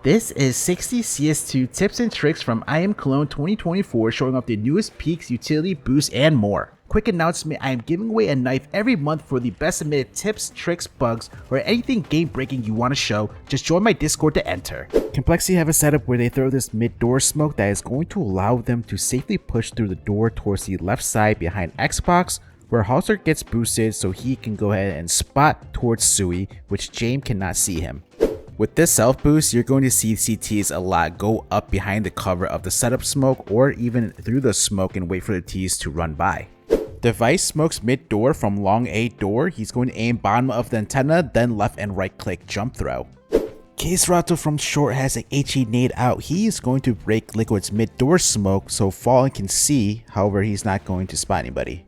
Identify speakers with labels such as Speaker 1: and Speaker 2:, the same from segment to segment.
Speaker 1: This is 60 CS2 tips and tricks from IEM Cologne 2024 showing off the newest peaks, utility boosts, and more. Quick announcement, I am giving away a knife every month for the best submitted tips, tricks, bugs, or anything game breaking you want to show. Just join my Discord to enter. Complexity have a setup where they throw this mid-door smoke that is going to allow them to safely push through the door towards the left side behind Xbox, where Halter gets boosted so he can go ahead and spot towards ZywOo, which JAME cannot see him. With this self boost, you're going to see CTs a lot go up behind the cover of the setup smoke or even through the smoke and wait for the Ts to run by. Device smokes mid door from long A door. He's going to aim bottom of the antenna, then left and right click jump throw. KSCERATO from short has an HE nade out. He is going to break Liquid's mid door smoke so Fallen can see, however he's not going to spot anybody.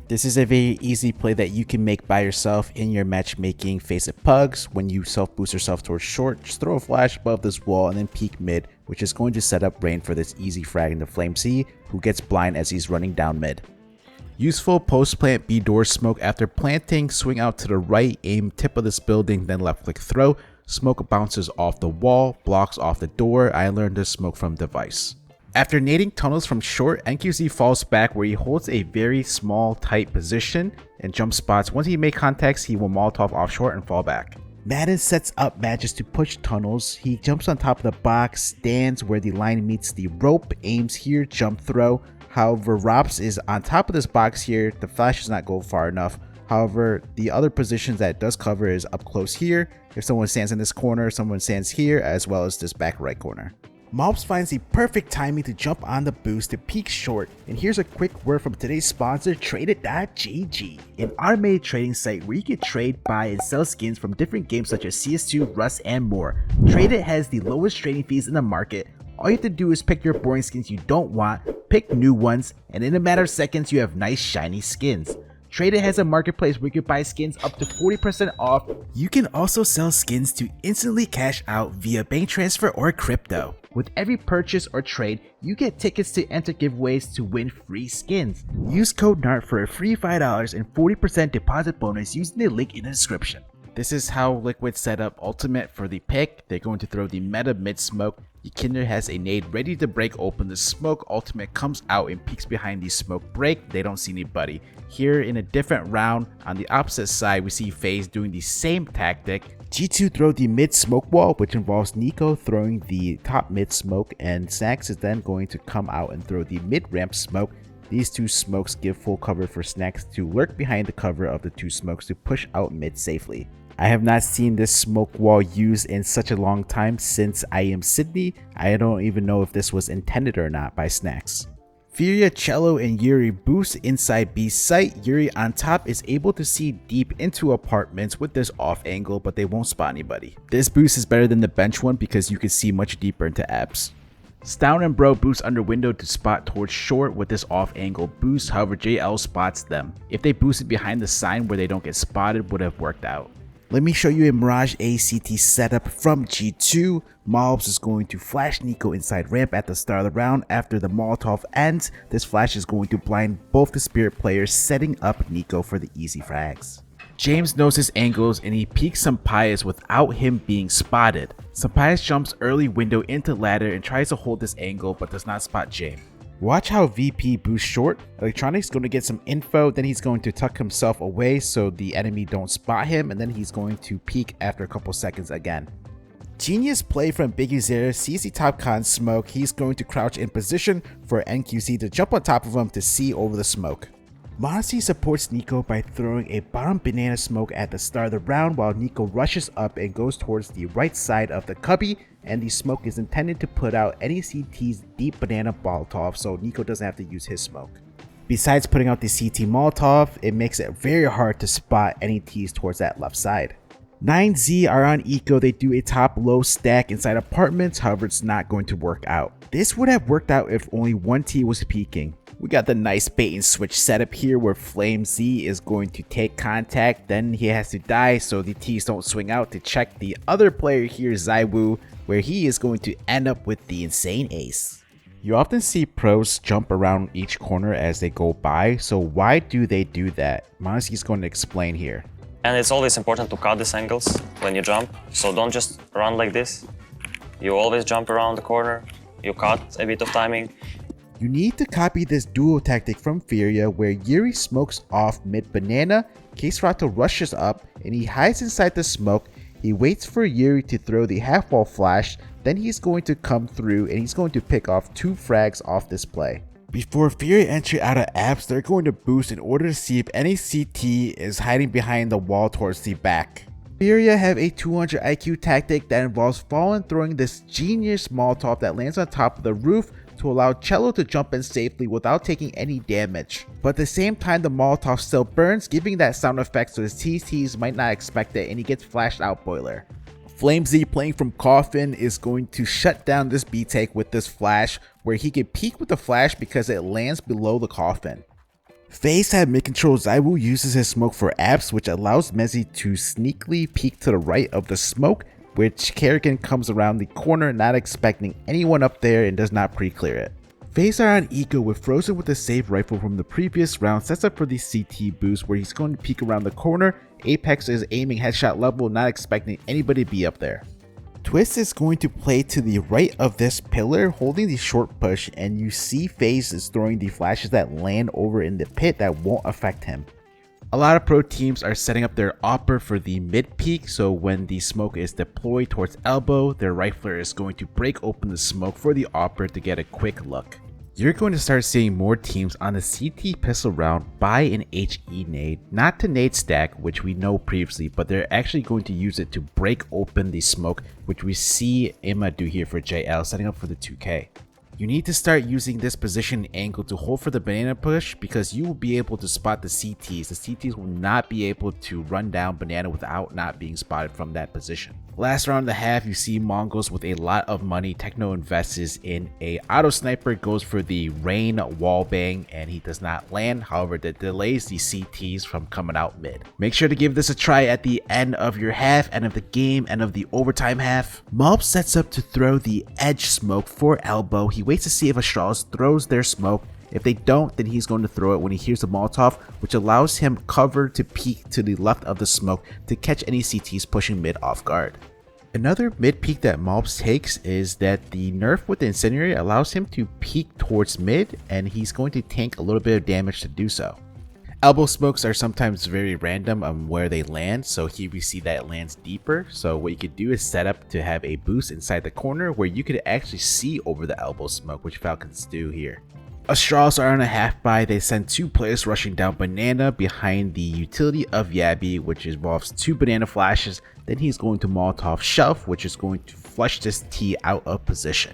Speaker 1: This is a very easy play that you can make by yourself in your matchmaking phase of pugs. When you self boost yourself towards short, just throw a flash above this wall and then peek mid, which is going to set up rain for this easy frag into flameZ, who gets blind as he's running down mid. Useful post plant B door smoke after planting, swing out to the right, aim tip of this building, then left click throw. Smoke bounces off the wall, blocks off the door. I learned this smoke from Device. After nading tunnels from short, NQZ falls back where he holds a very small tight position and jump spots. Once he makes contacts, he will Molotov off short and fall back. Madden sets up matches to push tunnels. He jumps on top of the box, stands where the line meets the rope, aims here, jump throw. However, Rops is on top of this box here. The flash does not go far enough. However, the other positions that it does cover is up close here. If someone stands in this corner, someone stands here, as well as this back right corner. malbs finds the perfect timing to jump on the boost to peek short, and here's a quick word from today's sponsor, Traded.gg, an automated trading site where you can trade, buy, and sell skins from different games such as CS2, Rust, and more. Traded has the lowest trading fees in the market. All you have to do is pick your boring skins you don't want, pick new ones, and in a matter of seconds you have nice shiny skins. Traded has a marketplace where you can buy skins up to 40% off. You can also sell skins to instantly cash out via bank transfer or crypto. With every purchase or trade, you get tickets to enter giveaways to win free skins. Use code NART for a free $5 and 40% deposit bonus using the link in the description. This is how Liquid set up ultimate for the pick. They're going to throw the meta mid smoke. Yekindar has a nade ready to break open the smoke. Ultimate comes out and peeks behind the smoke break. They don't see anybody. Here in a different round, on the opposite side, we see faze doing the same tactic. G2 throw the mid smoke wall, which involves NiKo throwing the top mid smoke, and Snax is then going to come out and throw the mid ramp smoke. These two smokes give full cover for Snax to lurk behind the cover of the two smokes to push out mid safely. I have not seen this smoke wall used in such a long time since IEM Sydney. I don't even know if this was intended or not by Snax. Furia, Cello, and Yuri boost inside B site. Yuri on top is able to see deep into apartments with this off angle, but they won't spot anybody. This boost is better than the bench one because you can see much deeper into abs. stavn and Bro boost under window to spot towards short with this off angle boost, however JL spots them. If they boosted behind the sign where they don't get spotted, would have worked out. Let me show you a Mirage ACT setup from G2. malbs is going to flash NiKo inside ramp at the start of the round. After the Molotov ends, this flash is going to blind both the Spirit players, setting up NiKo for the easy frags. James knows his angles and he peeks Sampayas without him being spotted. Sampayas jumps early window into ladder and tries to hold this angle but does not spot James. Watch how VP boosts short. Electronic's going to get some info, then he's going to tuck himself away so the enemy don't spot him, and then he's going to peek after a couple seconds again. Genius play from biguzera sees the top con smoke. He's going to crouch in position for NQZ to jump on top of him to see over the smoke. m0NESY supports NiKo by throwing a bottom banana smoke at the start of the round while NiKo rushes up and goes towards the right side of the cubby, and the smoke is intended to put out any CT's deep banana Molotov so NiKo doesn't have to use his smoke. Besides putting out the CT Molotov, it makes it very hard to spot any T's towards that left side. 9Z are on eco. They do a top low stack inside apartments, however it's not going to work out. This would have worked out if only one T was peeking. We got the nice bait and switch setup here where flameZ is going to take contact, then he has to die so the T's don't swing out to check the other player here, ZywOo, where he is going to end up with the insane ace. You often see pros jump around each corner as they go by, so why do they do that? m0NESY is going to explain here.
Speaker 2: And it's always important to cut these angles when you jump, so don't just run like this. You always jump around the corner, you cut a bit of timing.
Speaker 1: You need to copy this duo tactic from Furia where Yuri smokes off mid banana, KSCERATO rushes up and he hides inside the smoke. He waits for Yuri to throw the half wall flash, then he's going to come through and he's going to pick off 2 frags off this play. Before Furia enter out of apps, they're going to boost in order to see if any CT is hiding behind the wall towards the back. Furia have a 200 IQ tactic that involves Fallen throwing this genius Molotov that lands on top of the roof to allow Cello to jump in safely without taking any damage. But at the same time, the Molotov still burns, giving that sound effect so his TTs might not expect it, and he gets flashed out boiler. flameZ playing from Coffin is going to shut down this B-take with this flash, where he can peek with the flash because it lands below the Coffin. faze had mid-control. ZywOo uses his smoke for apps, which allows mezZ to sneakily peek to the right of the smoke, which Kerrigan comes around the corner not expecting anyone up there and does not pre-clear it. faze are on eco with Frozen with the save rifle from the previous round, sets up for the CT boost where he's going to peek around the corner. Apex is aiming headshot level, not expecting anybody to be up there. twistzz is going to play to the right of this pillar holding the short push, and you see faze is throwing the flashes that land over in the pit that won't affect him. A lot of pro teams are setting up their AWPer for the mid peak, so when the smoke is deployed towards elbow, their rifler is going to break open the smoke for the AWPer to get a quick look. You're going to start seeing more teams on the CT pistol round buy an HE nade, not to nade stack, which we know previously, but they're actually going to use it to break open the smoke, which we see Emma do here for JL, setting up for the 2K. You need to start using this position angle to hold for the banana push because you will be able to spot the CTs. The CTs will not be able to run down banana without not being spotted from that position. Last round of the half, you see Mongols with a lot of money. Techno invests in a auto sniper, goes for the rain wallbang, and he does not land. However, that delays the CTs from coming out mid. Make sure to give this a try at the end of your half, end of the game, end of the overtime half. malbs sets up to throw the edge smoke for elbow. He waits to see if astralis throws their smoke. If they don't, then he's going to throw it when he hears the Molotov, which allows him cover to peek to the left of the smoke to catch any CTs pushing mid off guard. Another mid peek that malbs takes is that the nerf with the incendiary allows him to peek towards mid, and he's going to tank a little bit of damage to do so. Elbow smokes are sometimes very random on where they land, so here we see that it lands deeper. So what you could do is set up to have a boost inside the corner where you could actually see over the elbow smoke, which Falcons do here. Astralis are on a half buy. They send 2 players rushing down banana behind the utility of Yabi, which involves 2 banana flashes. Then he's going to Molotov shelf, which is going to flush this T out of position.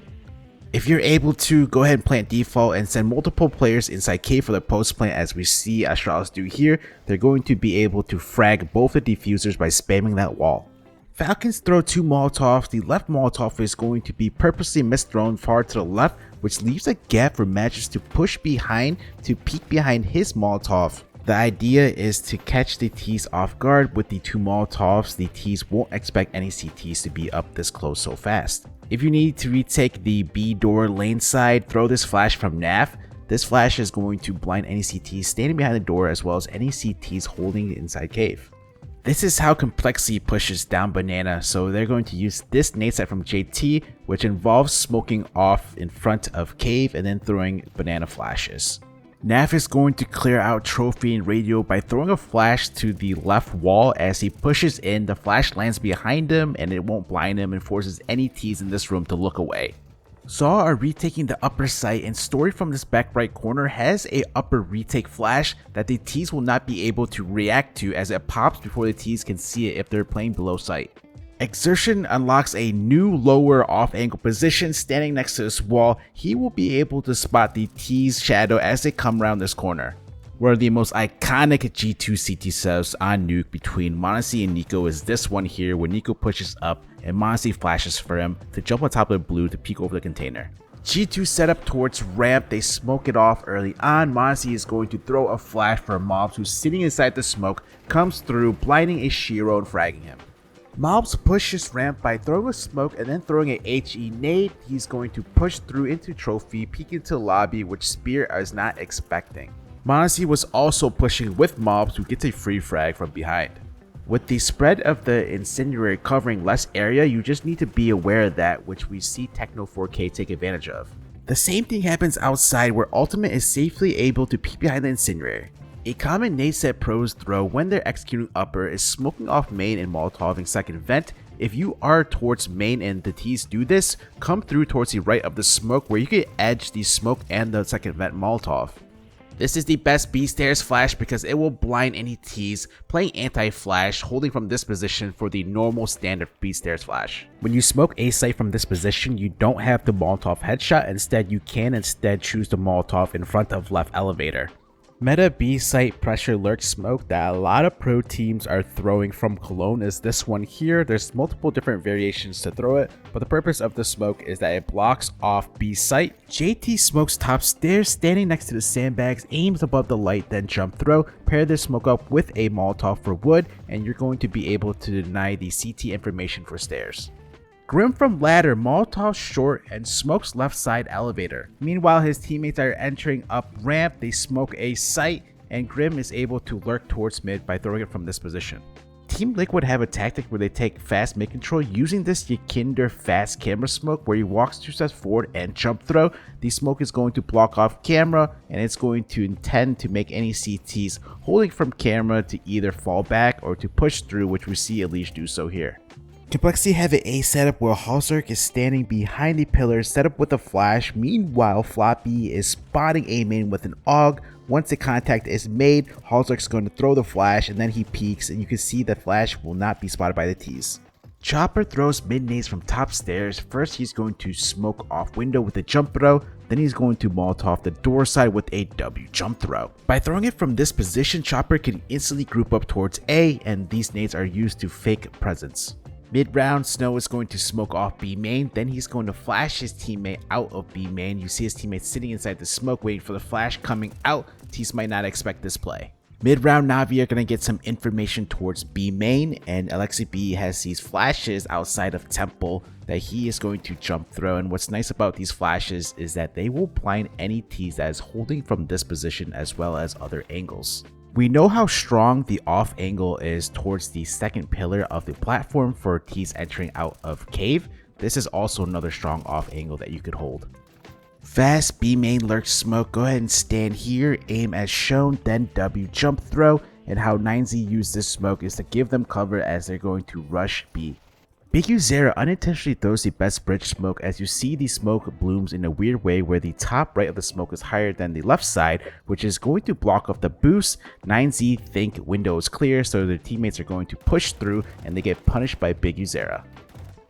Speaker 1: If you're able to, go ahead and plant default and send multiple players inside K for the post plant, as we see Astralis do here. They're going to be able to frag both the diffusers by spamming that wall. Falcons throw 2 Molotovs. The left Molotov is going to be purposely misthrown far to the left, which leaves a gap for Magic to push behind to peek behind his Molotov. The idea is to catch the T's off guard with the 2 Molotovs. The T's won't expect any CTs to be up this close so fast. If you need to retake the B door lane side, throw this flash from NAF. This flash is going to blind any CTs standing behind the door as well as any CTs holding the inside cave. This is how Complexity pushes down banana, so they're going to use this nade set from JT, which involves smoking off in front of cave and then throwing banana flashes. NAF is going to clear out trophy and radio by throwing a flash to the left wall. As he pushes in, the flash lands behind him and it won't blind him and forces any T's in this room to look away. Saw are retaking the upper site, and Story from this back right corner has a upper retake flash that the T's will not be able to react to as it pops before the T's can see it if they're playing below sight. Exertion unlocks a new lower off angle position. Standing next to this wall, he will be able to spot the T's shadow as they come around this corner. One of the most iconic G2 CT setups on nuke between m0NESY and NiKo is this one here, where NiKo pushes up and m0NESY flashes for him to jump on top of the blue to peek over the container. G2 setup towards ramp, they smoke it off early on. m0NESY is going to throw a flash for malbs, who's sitting inside the smoke, comes through, blinding a Shiro and fragging him. malbs pushes ramp by throwing a smoke and then throwing a HE nade. He's going to push through into trophy, peek into lobby, which Spear is not expecting. m0NESY was also pushing with malbs, who gets a free frag from behind. With the spread of the incendiary covering less area, you just need to be aware of that, which we see Techno 4K take advantage of. The same thing happens outside, where Ultimate is safely able to peek behind the incendiary. A common nade set pros throw when they're executing upper is smoking off main and molotoving second vent. If you are towards main and the T's do this, come through towards the right of the smoke where you can edge the smoke and the second vent molotov. This is the best B stairs flash because it will blind any T's playing anti-flash, holding from this position for the normal standard B stairs flash. When you smoke A site from this position, you don't have the Molotov headshot, instead you can choose the Molotov in front of left elevator. Meta B site pressure lurk smoke that a lot of pro teams are throwing from Cologne is this one here. There's multiple different variations to throw it, but the purpose of the smoke is that it blocks off B site. JT smokes top stairs, standing next to the sandbags, aims above the light, then jump throw. Pair this smoke up with a Molotov for wood, and you're going to be able to deny the CT information for stairs. Grim from ladder, Molotov short, and smokes left side elevator. Meanwhile, his teammates are entering up ramp, they smoke a site, and Grim is able to lurk towards mid by throwing it from this position. Team Liquid have a tactic where they take fast mid control using this Yekindar fast camera smoke where he walks 2 steps forward and jump throw. The smoke is going to block off camera, and it's going to intend to make any CTs holding from camera to either fall back or to push through, which we see Elise do so here. Complexity have an A setup where Halzerk is standing behind the pillar set up with a flash. Meanwhile, Floppy is spotting A main with an AUG. Once the contact is made, Halzerk's going to throw the flash and then he peeks, and you can see the flash will not be spotted by the T's. Chopper throws mid nades from top stairs. First he's going to smoke off window with a jump throw, then he's going to Molotov the door side with a W jump throw. By throwing it from this position, Chopper can instantly group up towards A, and these nades are used to fake presence. Mid-round, Snow is going to smoke off B main, then he's going to flash his teammate out of B main. You see his teammate sitting inside the smoke waiting for the flash coming out. Teams might not expect this play. Mid-round, Navi are going to get some information towards B main, and Alexi B has these flashes outside of Temple that he is going to jump throw. And what's nice about these flashes is that they will blind any T's that is holding from this position as well as other angles. We know how strong the off angle is towards the second pillar of the platform for T's entering out of cave. This is also another strong off angle that you could hold. Fast B main lurk smoke, go ahead and stand here, aim as shown, then W jump throw, and how nines use this smoke is to give them cover as they're going to rush B. yekindar unintentionally throws the best bridge smoke as you see the smoke blooms in a weird way where the top right of the smoke is higher than the left side, which is going to block off the boost. nines think window is clear, so their teammates are going to push through and they get punished by yekindar.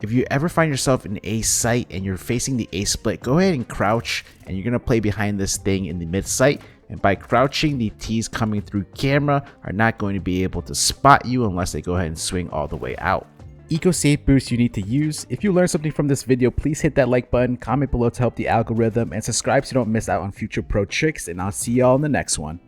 Speaker 1: If you ever find yourself in A site and you're facing the A split, go ahead and crouch, and you're going to play behind this thing in the mid site. And by crouching, the T's coming through camera are not going to be able to spot you unless they go ahead and swing all the way out. Eco safe boost you need to use. If you learned something from this video, please hit that like button, comment below to help the algorithm, and subscribe so you don't miss out on future pro tricks, and I'll see y'all in the next one.